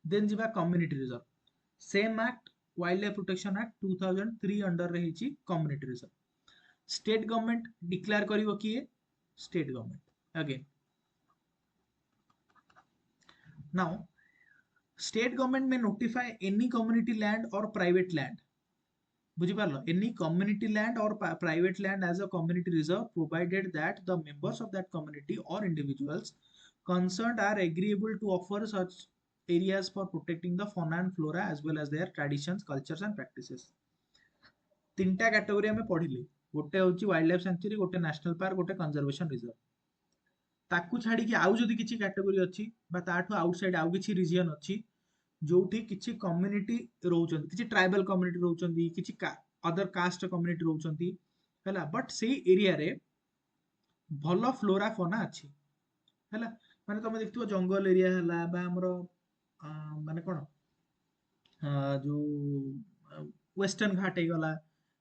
Then जिबा community reserve same act wildlife protection act 2003 under रे हिची community reserve state government declare करिवो किए state government again now state government में notify any community land और private land बुझिपारल any community land और private land as a community reserve provided that the members of that community और individuals concerned are agreeable to offer such areas for protecting the fauna and flora as well as their traditions cultures and practices तीनटा category आम पढ़िले गोटे हूँ wild life sanctuary गोटे national park गोटे conservation reserve ताकू छाड़ी आउ जदि किसी कैटेगरी अच्छी ताठू आउटसाइड आउ किसी रिजन अच्छी जोठी किसी कम्युनिटी रोचंती किसी ट्राइबल कम्युनिटी रोचंती किसी अदर कास्ट कम्युनिटी रोचंती हैला बट से एरिया रे भल फ्लोरा फोना अच्छी हैला माने तुम देखियो जंगल एरिया हैला बा हमरो माने कोन जो वेस्टर्न घाट हे गला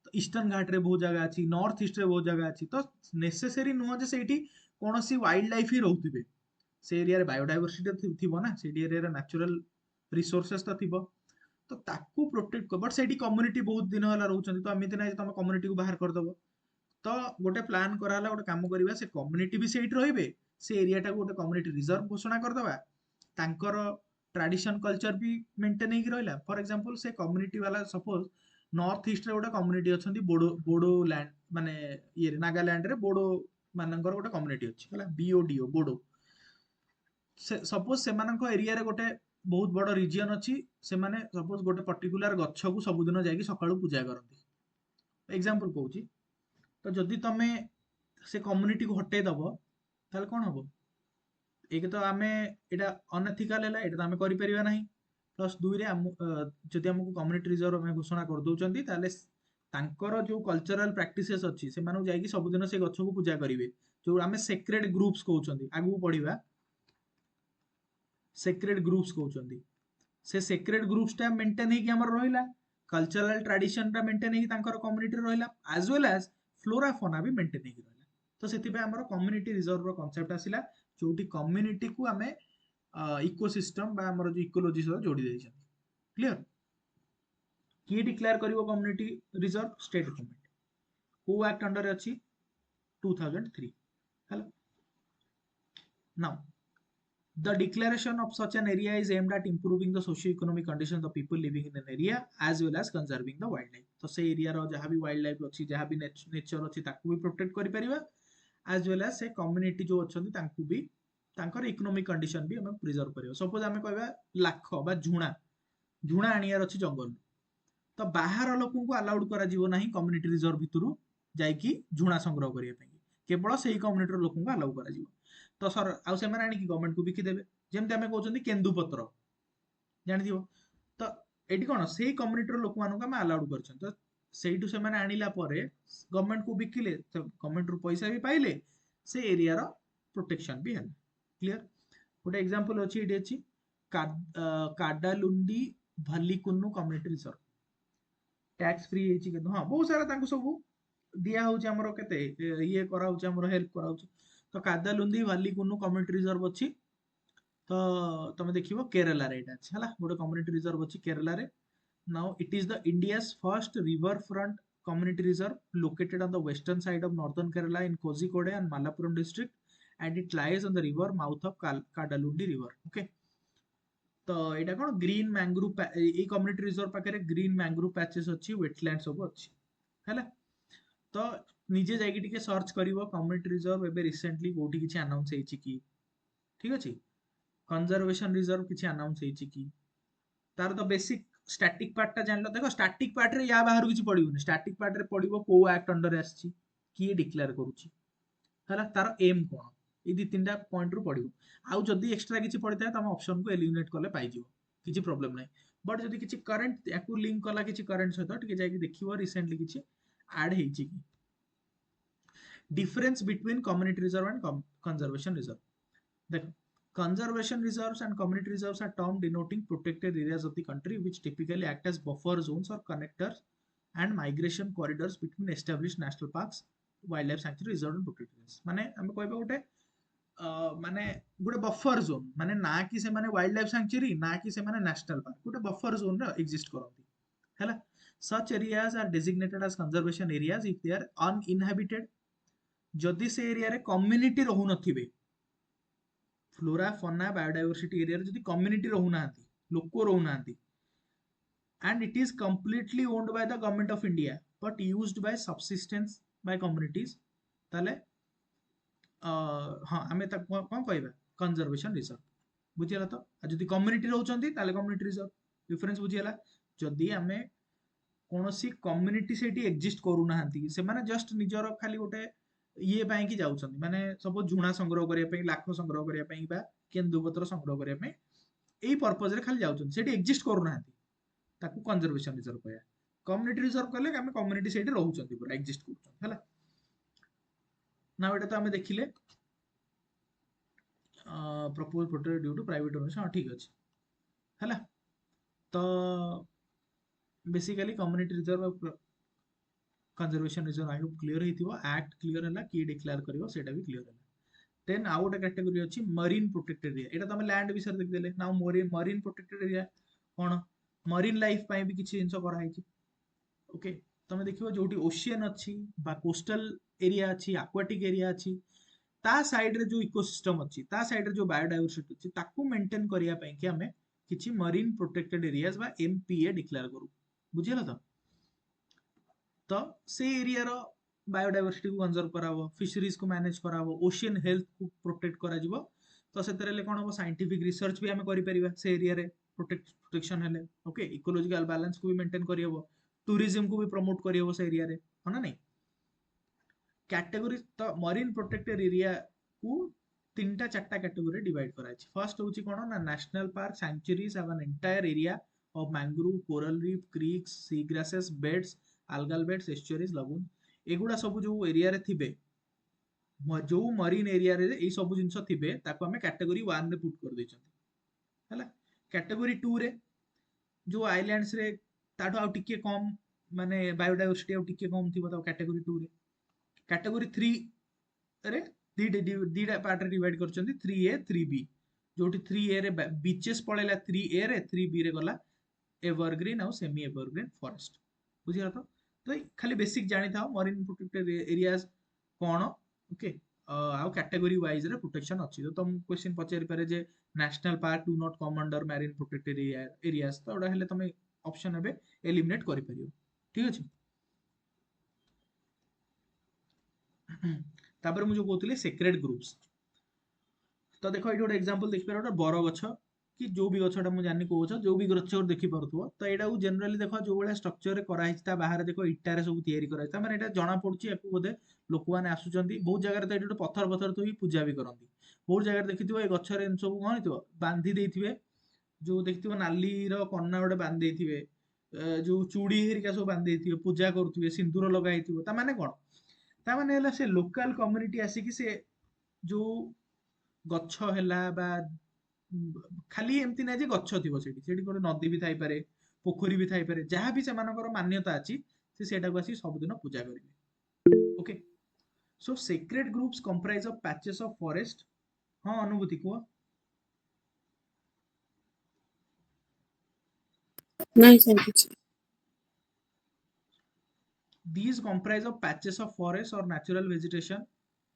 तो ईस्टर्न घाट रे बहुत जगह अच्छी नॉर्थ ईस्ट रे बहुत जगह अच्छी तो नेसेसरी नुह जे सेठी कोनोसी वाइल्ड लाइफ ही रहउथिबे से एरिया रे बायोडायवर्सिटी थिबो ना से एरिया रे नेचुरल रिसोर्सेस तो थिबो तो ताकू प्रोटेक्ट कर बट सेठी कम्युनिटी बहुत दिन होला रहउछंती तो एमिति नै तुम कम्युनिटी को बाहर कर दबो तो गोटे प्लान कराला गोटे काम करवा से कम्युनिटी भी सेठी रहिबे से एरिया टा गोटे कम्युनिटी रिजर्व घोषणा कर दबा तांकर ट्रेडिशन कल्चर भी मेंटेन होगी रहा फॉर एग्जांपल से कम्युनिटी वाला सपोज नॉर्थ ईस्ट रे गोटे कम्युनिटी अच्छी बोडो बोडो लैंड माने ये नागालैंड रे बोडो मानकर गोटे कम्युनिटी अच्छी है बीओडीओ बोडो सपोज से एरिया रे गोटे बहुत बड़ रिजन अच्छी से सपोज गोटे पर्टिकुलर गछ को सबुदिन जाकि सकाळू पूजा करती एग्जांपल कहूँ तो जदि तुम से कम्युनिटी को हटै दब ताले कौन हम एक तो आम एटा अनएथिकल है एटा तो आम करिपरिबा नहीं प्लस दुई रे जदि हमको कम्युनिटी रिजर्व में घोषणा कर दउचंती ताले तांकर जो कल्चरल प्रैक्टिसेस अच्छी से मानु जाई कि सबुदिन से गछ को पूजा करिवे जो आम सेक्रेड ग्रुप्स कहउचंती आगु पढ़िबा सेक्रेड ग्रुप्स कहउचंती से सेक्रेड ग्रुप्स टा मेंटेन हेकि हमर रहिला कल्चरल ट्रेडिशन टा मेंटेन हेकि तांकर कम्युनिटी रहिला as well as flora fauna भी मेंटेन हेकि रहिला तो सेति पे हमर कम्युनिटी रिजर्व रो कांसेप्ट आसिला जोटी कम्युनिटी को आमे इकोसिस्टम बा हमर जो इकोलॉजी सह जोड़ी दैछन क्लियर किए डिक्लेयर करिवो कम्युनिटी रिजर्व स्टेट गवर्नमेंट को एक्ट अंडर अछि 2003 हेलो now the declaration of such an area is aimed at improving the socio-economic conditions of people living in an area as well as conserving the wildlife तो से area रो जहाँ भी wild life अच्छी जहाँ भी nature अच्छी ताकू भी प्रोटेक्ट करि परिबा एज वेल एज से कम्युनिटी जो अच्छी तांकू भी तांकर इकोनॉमिक कंडीशन भी हमें प्रिजर्व करियो सपोज हमें कहबा लाख बा झुणा झुणा आनियार अच्छी जंगल तो बाहर लोक को अलाउड करा जीवो नाही कम्युनिटी रिजर्व भितरु जाईकी झुणा संग्रह करिया पई केवल सेही कम्युनिटी लोक को अलाउ करा जीवो तो सर आउ से माने आनी गवर्नमेंट को बिकिदेवे जेमती आम कहते केन्दुपत्र जानी तो ये कौन से कम्युनिटी लोक मान अलाउड कर तो सेठू से आणला गवर्नमेंट को बिकिले तो गवर्नमेंट रु पैसा भी पाइले से एरिया रो प्रोटेक्शन भी है क्लियर गोटे एग्जांपल अच्छी ये अच्छी काडालुंडी भल्लीकुन्नु कम्युनिटी रिजर्व टैक्स फ्री हाँ बहुत सारा सब दिया होउची हमरो केते ये करा होउची हमरो हेल्प करा होउची तो कादालुंदी भालीकुन्नु कम्युनिटी रिजर्व अच्छी तो तुम देखियो केरला रे एटा अछि हला गोटे कम्युनिटी रिजर्व अच्छी केरला रे now it is the India's first river front community reserve located on the western side of northern Kerala in Kozhikode and Malappuram district and it lies on the river mouth of Kadalundi river okay तो एटा कोन green mangrove ए community reserve पाखे green mangrove patches अच्छी wetland सब अच्छी हला तो निजे जाइए टिके सर्च करिवो कम्युनिटी रिजर्व एबे रिसेंटली कोठी किछि अनाउंस हेछि कि ठीक अछि कंजर्वेशन रिजर्व किछि अनाउंस हेछि कि तार तो बेसिक स्टैटिक पार्ट ता जानलो देखो स्टैटिक पार्ट रे या बाहर किछि पडिबोनी स्टैटिक पार्ट रे पडिबो को एक्ट अंडर आछि किए डिक्लेयर करूछि हला तार एम कोन ई दि तीनटा पॉइंट रु पडिबो आउ जदी एक्स्ट्रा किछि पडिथाय त हम ऑप्शन को एलिमिनेट करले पाइ जिवो किछि प्रॉब्लम नै बट जदी किछि करंट याकू लिंक कला किछि करंट सहित टिके जाई देखिवो रिसेंटली किछि ऐड हेछि कि difference between community reserve and conservation reserve देखो conservation reserves and community reserves are term denoting protected areas of the country which typically act as buffer zones or connectors and migration corridors between established national parks wildlife sanctuary reserve and protected areas माने हम कहबे गोटे माने गोटे buffer zone माने ना कि से माने वाइल्ड लाइफ सैंक्चुरी ना कि से माने नेशनल पार्क गोटे बफर जोन रे एग्जिस्ट करंती हैला such areas are designated as conservation areas if they are uninhabited जदि से एरिया रे कम्युनिटी रहू नथिबे फ्लोरा फना बायोडायवर्सिटी एरिया रे जदि कम्युनिटी रहू नांती लोक रहू नांती and it is completely owned by the government of India but used by subsistence by communities ताले हाँ आमे ता कोन कहबा कंजर्वेशन रिजर्व बुझिला तो जदि कम्युनिटी रहउचंती ताले कम्युनिटी रिजर्व डिफरेंस बुझिला जदि आमे कोनोसी कम्युनिटी सेठी एग्जिस्ट करू नाहंती से माने जस्ट निजर खाली गोटे ये ପାଇଁ କି ଯାଉଛନ୍ତି ମାନେ ସବୁ ଝୁଣା ସଂଗ୍ରହ କରିବା ପାଇଁ ଲାଖ ସଂଗ୍ରହ କରିବା ପାଇଁ ବା କେନ୍ଦୁପତ୍ର ସଂଗ୍ରହ କରିବା ପାଇଁ ଏଇ ପର୍ପଜ ରେ ଖାଲି ଯାଉଛନ୍ତି ସେଠି ଏକ୍ଜିଷ୍ଟ କରୁନାହାନ୍ତି ତାକୁ କନଜରଭେସନ ରିଜର୍ଭ କହିବା କମ୍ୟୁନିଟି ରିଜର୍ଭ କଲେ ଆମେ କମ୍ୟୁନିଟି ସେଇଠି ରହୁଛନ୍ତି ପୁରା ଏକ୍ଜିଷ୍ଟ କରୁଛନ୍ତି ହେଲା ନା ଏଟା ତ ଆମେ ଦେଖିଲେ propose protect due to private ownership ହଁ ଠିକ ଅଛି ହେଲା ତ basically community reserve conservation reserve I hope clear हेतिबो एक्ट क्लियर हैला की डिक्लेयर करिवो सेटा भी क्लियर हैला देन आउ गोटे कैटेगरी अछि मरीन प्रोटेक्टेड एरिया एटा तमे लैंड विषय देख देले नाउ मरीन प्रोटेक्टेड एरिया कोन मरीन लाइफ पई भी किछि जिंस करा हैछि ओके तमे देखिबो जोटी ओशियन अछि बा कोस्टल एरिया अछि एक्वाटिक एरिया अछि ता साइड रे जो इकोसिस्टम अछि ता साइड रे जो बायोडायवर्सिटी अछि ताकू मेंटेन करिया पई कि हमें किछि मरीन प्रोटेक्टेड एरियाज बा एमपीए डिक्लेयर करू बुझिला तो से एरिया रो बायोडायवर्सिटी को कंजर्व कराबो फिशरीज को मैनेज कराबो ओशियन हेल्थ को प्रोटेक्ट करा जिवो तो से तरह ले कोन हो साइंटिफिक रिसर्च भी हमें करि परिबा से एरिया रे प्रोटेक्शन हेले ओके इकोलॉजिकल बैलेंस को भी मेंटेन करियबो टूरिज्म को भी प्रमोट करियबो से एरिया रे हना नहीं कैटेगरी तो मरीन प्रोटेक्टेड एरिया को तीनटा चारटा कैटेगरी डिवाइड करा अछि फर्स्ट होची कोन ना national park sanctuaries have an entire area of mangrove, coral reef, creeks, sea grasses, beds, algal beds, estuaries, lagoon एगुडा सब जो एरिया रे थिबे जो मरीन एरिया रे ए सब जिंस थिबे ताको हमें कैटेगरी 1 रे पुट कर देछन हैला कैटेगरी 2 रे जो आइलैंड्स रे ताठो आ टिके कम माने बायोडायवर्सिटी आ टिके कम थिबो त कैटेगरी 2 रे कैटेगरी 3 रे दीडा पार्ट रे डिवाइड करछन्ती 3A 3B जोटी 3A रे बीचेस पळेला 3A रे 3B रे गला एवरग्रीन और सेमी एवरग्रीन फॉरेस्ट बुझिला तो खाली बेसिक जानी था मरीन प्रोटेक्टेड एरियाज कोन ओके आउ कैटेगरी वाइज रे प्रोटेक्शन अछि तो तुम क्वेश्चन पचारि पारे जे national park do not come under marine protected areas तो ओडा हेले तुम ऑप्शन हेबे एलिमिनेट करि परियो ठीक अछि तापर मु जो कहतले सेक्रेड ग्रुप्स तो देखो ये गोटे एग्जांपल देखि पारो बर गछ कि जो भी गछटा मु जानि को गछ जो भी गछ देखि पारुथबो तो एटा उ जनरली देखो जो बळे स्ट्रक्चर रे करा हिता बाहर देखो इटा रे सब तयारी करा हिता माने एटा जणा पडुची एपु बोधे लोक माने आसुचंती बहुत जगह रे तो एटा पत्थर पत्थर तो ही पूजा भी करंती बहुत जगह देखिथिबो ए गछ रे सब कोन हितबो बांधी देथिबे जो देखिथिबो नाली रो कन्ना गोटे बांधी देथिबे जो चूड़ी हेरिका सब बांधी देथिबे पूजा करथुबे सिंदूर लगा हिथिबो ता माने कोन ता माने हला से लोकल कम्युनिटी आसी कि से जो गछ ହେଲା ବା ଖାଲି ଏମିତି ନାହିଁ ଯେ ଗଛ ଥିବ ସେଠି ଗୋଟେ ନଦୀ ବି ଥାଇପାରେ ପୋଖରୀ ବି ଥାଇପାରେ ଯାହା ବି ସେମାନଙ୍କର ମାନ୍ୟତା ଅଛି ସେ ସେଇଟାକୁ ଆସି ସବୁଦିନ ପୂଜା କରିବେ okay so sacred groves comprise of patches of forest ହଁ ଅନୁଭୂତି କୁହ नहीं सर कुछ these comprise of patches of forest or natural vegetation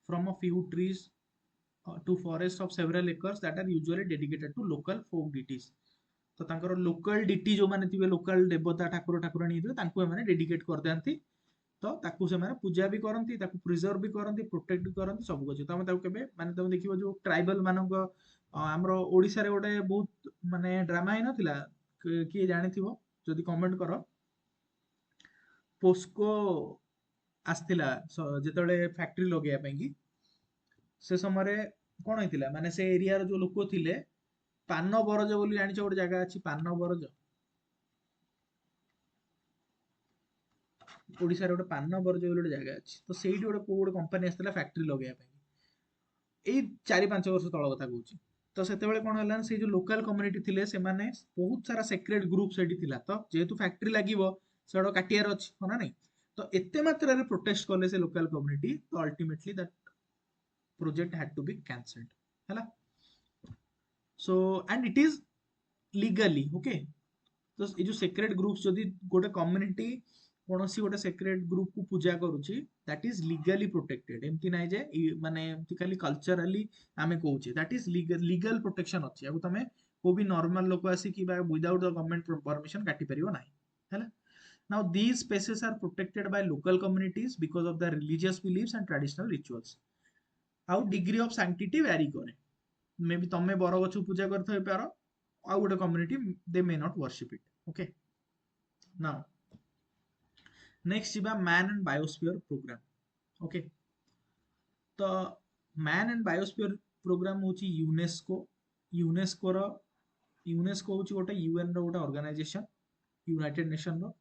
from a few trees to forests of several acres that are usually dedicated to local folk deities तो तांकर local dt जो माने थिबे local देवता ठाकुर ठाकुराणी थिबे तांको एमाने डेडिकेट कर देंती तो ताकू से माने पूजा भी करंती ताकू प्रिजर्व भी करंती प्रोटेक्ट भी करंती सब कुछ तमे ताकू केबे माने तमे देखिबो जो ट्राइबल मानको हमरो ओडिसा रे गोटे बहुत माने ड्रामा हि नथिला कि जानि थिबो जदि कमेंट करो पोस्को आस्थिला जेतले फैक्ट्री लगेया ପାଇଁ कि से समय कौन होता माने से एरिया जो लोक थिले पान बरज बोली जानिछ गोटे जगह अछि पान बरज ओडिसा रे गोटे पान बरज बोली गोटे जगह अछि तो सेठी गोटे को गोटे कंपनी आस्थिला फैक्ट्री लगेया ପାଇଁ एई 4-5 वर्ष तळ कथा कहूची तो सेतेबेले कोन होला से जो लोकल कम्युनिटी थिले से माने बहुत सारा सेक्रेट ग्रुप सेठी थिला तो जेहेतु फैक्ट्री लागिवो सेडो काटियार अछि होना नै तो एते मात्रा रे प्रोटेस्ट करले से लोकल कम्युनिटी तो ultimately that project had to be cancelled हैला। So and it is legally okay. तो ये जो सेक्रेट ग्रुप्स जदि गोटे कम्युनिटी कौन सी गोटे सेक्रेट ग्रुप को पूजा करुच्ची दैट इज लीगली प्रोटेक्टेड। एमती ना जे माने खाली कल्चरली आमे कहूचे दैट इज लीगल प्रोटेक्शन अच्छी या तुम को भी नॉर्मल लोक आसिक विदाउट द गवर्नमेंट परमिशन काटी परियो नाही हैला। Now these spaces are protected by local communities because of their religious beliefs and traditional rituals. How degree of sanctity vary करे मे बी तमे बर गछ पूजा करथै पारो आउ गोटे community they may not worship it okay. Now next जिबा man and biosphere program okay. तो man and biosphere program होची यूनेस्को। यूनेस्को होची गोटे यूएन रो गोटे ऑर्गेनाइजेशन यूनाइटेड नेशन रो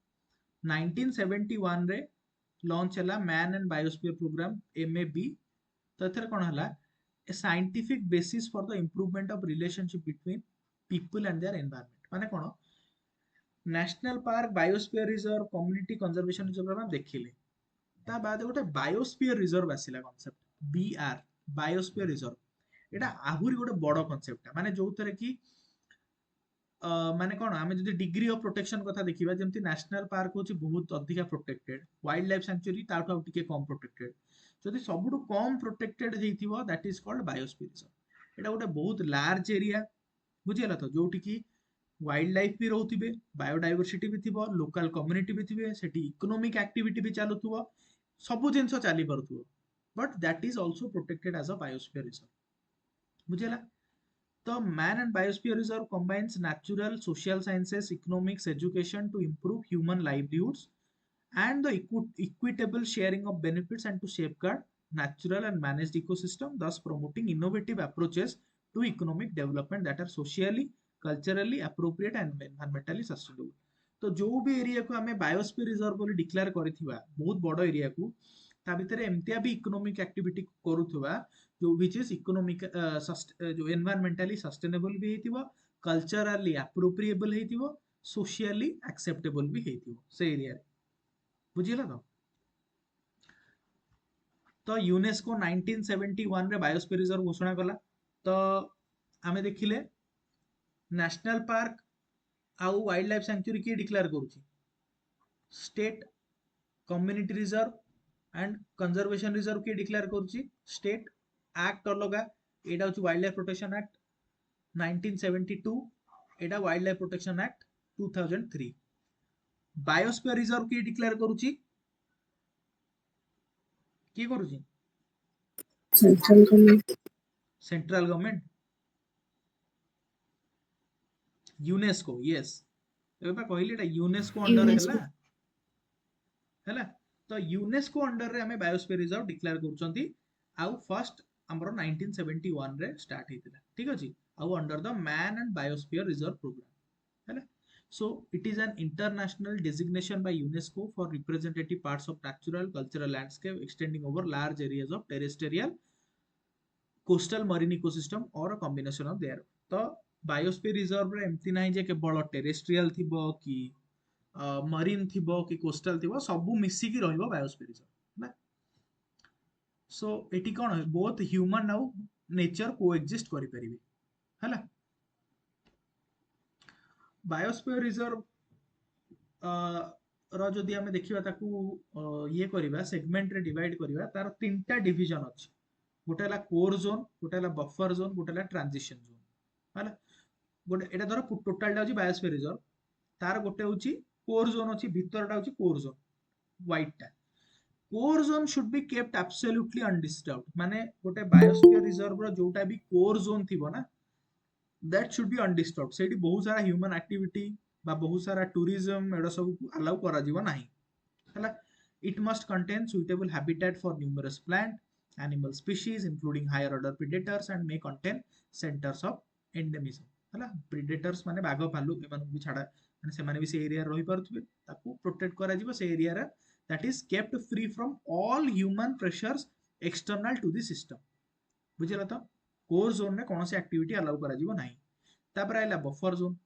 1971 रे लॉन्च हला man and biosphere program MAB. तो एथरे कोन हला a scientific basis for the improvement of relationship between people and their environment माने कोन national park biosphere reserve community conservation reserve हम देखिले ता बाद गोटे बायोस्फीयर रिजर्व आसिला कांसेप्ट बीआर बायोस्फीयर रिजर्व। एटा आहुरी गोटे बड़ कांसेप्ट माने जो थरे की माने कौन आम जो डिग्री ऑफ प्रोटेक्शन कथा देखा जमी नेशनल पार्क हूँ बहुत अधिका प्रोटेक्टेड वाइल्ड लाइफ सेंचुरी ताठू टिके कम प्रोटेक्टेड जदि सबुठु कम प्रोटेक्टेड होइथिबो that is called biosphere reserve. एटा गोटे बहुत लार्ज एरिया बुझिगला तो जोटी की वाइल्ड लाइफ भी रोथिबे बायोडायवर्सिटी भी थिबो लोकल कम्युनिटी भी थिबे सेठी इकोनॉमिक एक्टिविटी भी चालुथुबो सब जिंस चली पारुथुबो but that is also protected as a biosphere reserve बुझिगला। The Man and Biosphere Reserve combines natural, social sciences, economics, education to improve human livelihoods and the equitable sharing of benefits and to safeguard natural and managed ecosystem, thus promoting innovative approaches to economic development that are socially, culturally appropriate and environmentally sustainable. तो जो भी area को आमे biosphere reserve बोली declare करिथिबा बहुत बड़ area को ता भितर एमतिया भी इकोनॉमिक एक्टिविटी करूथबा जो विच इज इकोनॉमिक जो एनवायरमेंटली सस्टेनेबल भी हेतिबो कल्चरली एप्रोप्रिएबल हेतिबो सोशली एक्सेप्टेबल भी हेतिबो से एरिया रे बुझिला तो। तो यूनेस्को 1971 रे बायोस्फीयर रिजर्व घोषणा कला। तो आमे देखिले नेशनल पार्क आउ वाइल्ड लाइफ सेंचुरी किए डिक्लेयर करूची state community reserve and conservation reserve किए डिक्लेयर करूची स्टेट एक्ट अलगा एटा होची वाइल्ड लाइफ प्रोटेक्शन एक्ट 1972 एटा wild life protection act 2003। Biosphere reserve किए डिक्लेयर करूची किए करूची central government central government UNESCO yes एबा कहली एटा यूनेस्को अंडर यूनेस्को हैला। तो यूनेस्को अंडर रे हमें बायोस्फीयर रिजर्व डिक्लेयर करूचंती आउ फर्स्ट हमरो 1971 रे स्टार्ट हेतिला ठीक अछि आउ under the man and biosphere reserve programme हैला। So it is an international designation by UNESCO for representative parts of natural cultural landscape extending over large areas of terrestrial coastal marine ecosystem or a combination of their। तो biosphere reserve रे एमती नाही जे केवल terrestrial थिबो कि marine थिबो कि coastal थिबो सब मिसिकी रहिबो बायोस्फीयर रिजर्व ना। सो एटी कोन बोथ ह्यूमन आउ नेचर कोएक्जिस्ट करि परिबे हैला। बायोस्फीयर रिजर्व रो जदि आमे देखिबा ताकू ये करबा सेगमेंट रे डिवाइड करबा तार तीनटा डिवीजन अछि गोटे हला कोर जोन गोटे हला बफर जोन गोटे हला ट्रांजिशन जोन हैला। गोटे एटा धर टोटल टा अछि बायोस्फीयर रिजर्व तार गोटे होछि कोर जोन अछि भीतरटा होछि कोर जोन व्हाइट टा core zone should be kept absolutely undisturbed माने गोटे बायोस्फीयर रिजर्व रो जोटा भी कोर जोन थिबो ना दैट शुड बी अनडिस्टर्ब्ड सेठी बहुत सारा ह्यूमन एक्टिविटी बा बहुत सारा टूरिज्म एडा सब अलाउ करा जीवो नाही हैला। It must contain suitable habitat for numerous plant animal species including higher order predators and may contain centers of endemism हैला। predators माने बाघ भालू एमान भी छाड़ा माने से माने भी से एरिया रही परथबे ताकू प्रोटेक्ट करा जीवो से एरिया रा that is kept free from all human pressures external to the system बुझिला तो। कोर जोन रे कोनोसी एक्टिविटी अलाउ करा जीवो नाही। तापर आइला बफर जोन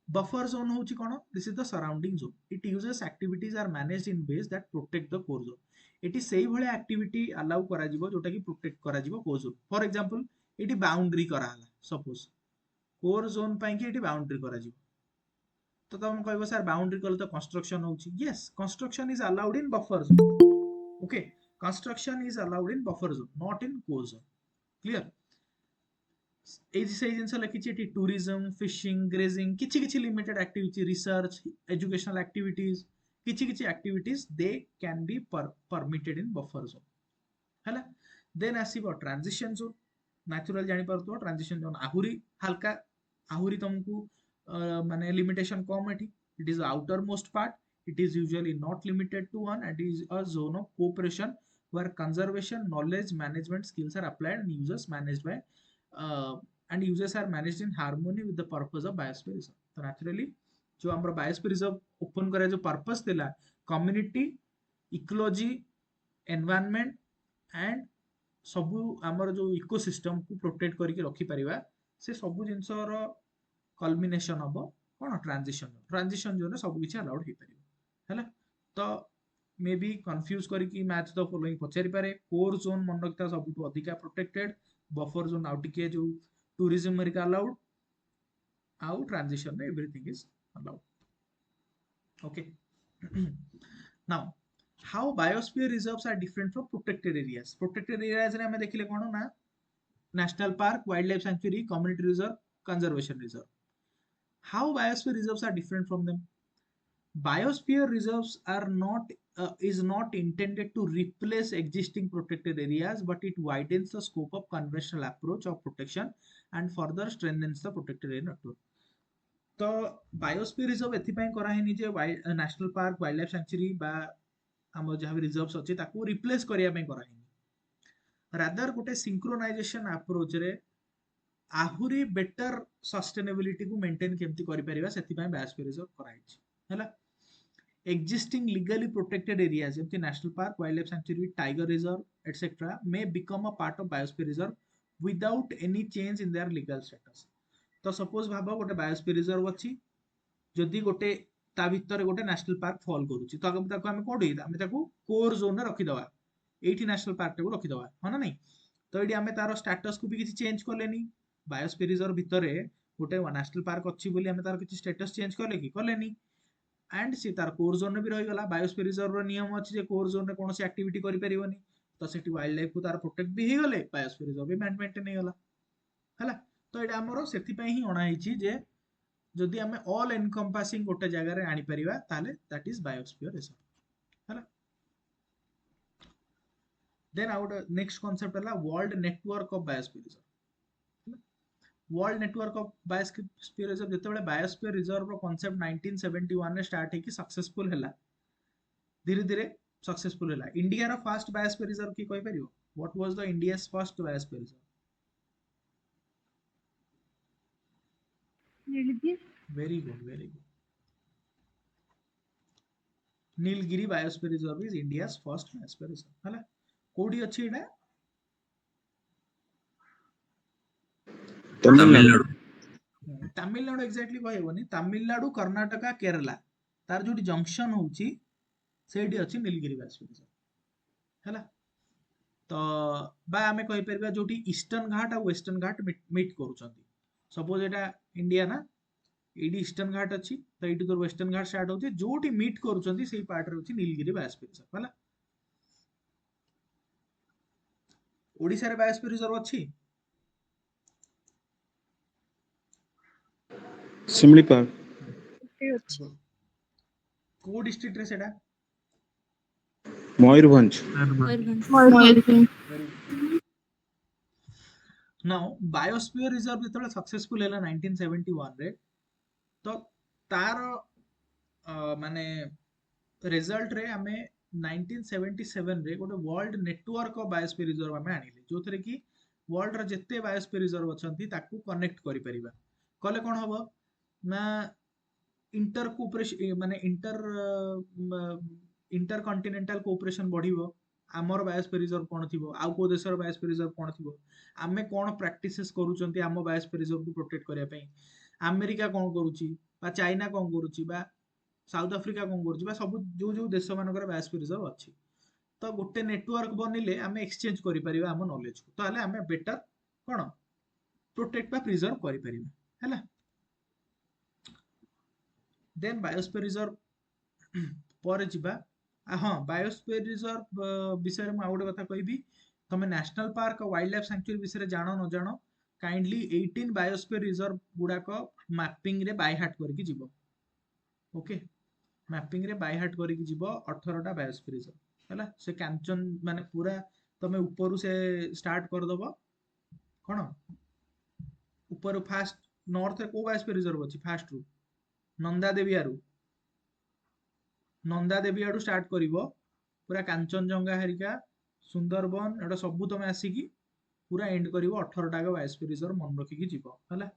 बफर जोन होची कोन this is the surrounding zone it uses activities are managed in ways that protect the core zone एटी सेही भले एक्टिविटी अलाउ करा जीवो जोटा कि प्रोटेक्ट करा जीवो core zone for example eighty boundary कराला सपोज कोर जोन पाई कि एटी बाउंड्री करा जिवो तो तुम कहबो सर बाउंड्री कले तो कंस्ट्रक्शन होउची yes construction is allowed in buffer zone okay construction is allowed in buffer zone not in core zone clear এই যে সেই জিনিস লিখিছি এটি ট্যুরিজম ফিশিং গ্রেজিং কিছু কিছু limited activity research educational activities কিছু কিছু activities they can be permitted in buffer zone हैला देन आसीबो ट्रांजिशन जोन नेचुरल जानि परतो ट्रांजिशन जोन आहुरी हल्का आहुरी तुमको माने लिमिटेशन कम एठी it is outermost part it is usually not limited to one and is a zone of cooperation where conservation knowledge management skills are applied and users managed by and users are managed in harmony with the purpose of biosphere reserve तो naturally जो हमरा biosphere reserve open करे जो purpose देला community ecology environment and सबु हमर जो ecosystem को प्रोटेक्ट करके रखी परिबा से सबु जिंसर कल्मिनेशन हबो कोन ट्रांजिशन जोन सब किछि अलाउड हे परिबो हैला तो मे बी कंफ्यूज करके मैच द फॉलोइंग पचारि पारे कोर जोन मन रखता सबुठु अधिका प्रोटेक्टेड बफर जोन आउट के जो टूरिज्म मरिका अलाउड आउ ट्रांजिशन रे everything is allowed okay now how biosphere reserves are different from protected areas रे हमें देखिले कोन ना national park wildlife sanctuary community reserve conservation reserve how biosphere reserves are different from them biosphere reserves are not is not intended to replace existing protected areas but it widens the scope of conventional approach of protection and further strengthens the protected area network तो biosphere reserve एथि पई करा हेनी जे national park wildlife sanctuary बा हम जहां भी रिजर्व्स अछि ताको रिप्लेस करिया पई करा हेनी रादर गोटे सिंक्रोनाइजेशन अप्रोच रे आहुरी बेटर सस्टेनेबिलिटी को मेंटेन केमति करि परिबा सेति पई बायोस्फीयर रिजर्व करा हिची हैला existing legally protected areas like national park wildlife sanctuary tiger reserve etc may become a part of biosphere reserve without any change in their legal status तो suppose भाबो गोटे biosphere reserve अछि जदि गोटे ता भितर गोटे national park fall करूची तो ताको हम कोडी हम ताको core zone रे रखि दवा एठी national park को रखि दवा ह ना नहीं तो एडी हमें तारो status को भी किछि चेंज करलेनी biosphere reserve भितर गोटे national park अछि बोली हमें तारो किछि status चेंज करले कि करलेनी एंड सी तार कोर जोन भी रही गला बायोस्फीयर रिजर्व रो नियम अछि जे कोर जोन रे कोनोसी एक्टिविटी करि परिबोनी तो सेठी वाइल्ड लाइफ को तार प्रोटेक्ट भी हे गले बायोस्फीयर रिजर्व भी मेंटेन हे गला हला तो एटा हमरो सेठी पई ही अणा हिची जे जदि हमें ऑल एनकम्पासिंग गोटे जगह रे आनी परिबा ताले दैट इज बायोस्फीयर रिजर्व हला देन आउट नेक्स्ट कांसेप्ट हला world network of biosphere reserve world network of biosphere reserve जेतेबेले बायोस्फीयर रिजर्व रो कांसेप्ट 1971 रे स्टार्ट हेकी सक्सेसफुल हैला धीरे धीरे सक्सेसफुल हैला India row first biosphere reserve की कहि परियो what was the India's first biosphere reserve very good Nilgiri biosphere reserve is India's first biosphere reserve हला कोडी अछि एटा तमिलनाडु तमिलनाडु एक्जाक्टली कहबोनी तमिलनाडु कर्नाटका केरला तार जोटी जंक्शन होउची सेठी अछि नीलगिरी बायोस्फीयर रिजर्व हला तो बा हमें कहि परबा जोटी ईस्टर्न घाट आ वेस्टर्न घाट मीट करूछंती सपोज एटा इंडिया ना एडी ईस्टर्न घाट अछि तो एडी तो वेस्टर्न घाट स्टार्ट होची जोटी मीट करूछंती सेही पार्ट रे होची नीलगिरी बायोस्फीयर रिजर्व हला ओडिसा रे बायोस्फीयर रिजर्व अछि शिमलीपाल को डिस्ट्रिक्ट रे सेटा मयूरभंज नाउ बायोस्फीयर रिजर्व जेतले सक्सेसफुल हैला 1971 रे तो तार माने रिजल्ट रे हमें 1977 रे गोटे world network of biosphere reserve हमें आनिले जो थरे कि वर्ल्ड रे जत्ते बायोस्फीयर रिजर्व अछंती ताकू कनेक्ट करि परिबा कले कोन हबो ना इंटर कोऑपरेशन माने इंटर कॉन्टिनेंटल कोऑपरेशन बढ़िबो आमर बायोस्फीयर रिजर्व कोन थिबो आउ को देशर बायोस्फीयर रिजर्व कोन थिबो आमे कोन प्रैक्टिसेस करूचंती आम बायोस्फीयर रिजर्व को प्रोटेक्ट करिया पई अमेरिका कोन करूची बा चाइना कोन करूची बा साउथ अफ्रीका कोन करूची बा सब जो जो देश मानकर बायोस्फीयर रिजर्व अछि तो गोटे नेटवर्क बनिले आमे एक्सचेंज करि परिबा हम नॉलेज को तो हले आमे बेटर कोन प्रोटेक्ट बा प्रिजर्व करि परिबे हैला। देन बायोस्फीयर रिजर्व पर जिबा हाँ बायोस्फीयर रिजर्व विषय में आउटे कथा कहबी तुम national park wildlife sanctuary विषय जान न जान काइंडली 18 बायोस्फीयर रिजर्व गुड़ाक मैपिंग रे बाय हार्ट करके जीव। ओके मैपिंग रे बाय हार्ट करके जीव 18टा बायोस्फीयर रिजर्व हैला। से कांचन माने पूरा तमे ऊपर से स्टार्ट कर दबो कोन ऊपर फास्ट नॉर्थ रे को बायोस्फीयर रिजर्व अछि फास्ट रु नंदा देवी आरु नंदा देवी आडू स्टार्ट करिवो पूरा कांचनजंगा हेरिका सुंदरबन एटा सबु तमे आसीकी पूरा एंड करिवो 18टा बायोस्फीयर रिजर्व मन रखिकी जीव हैला।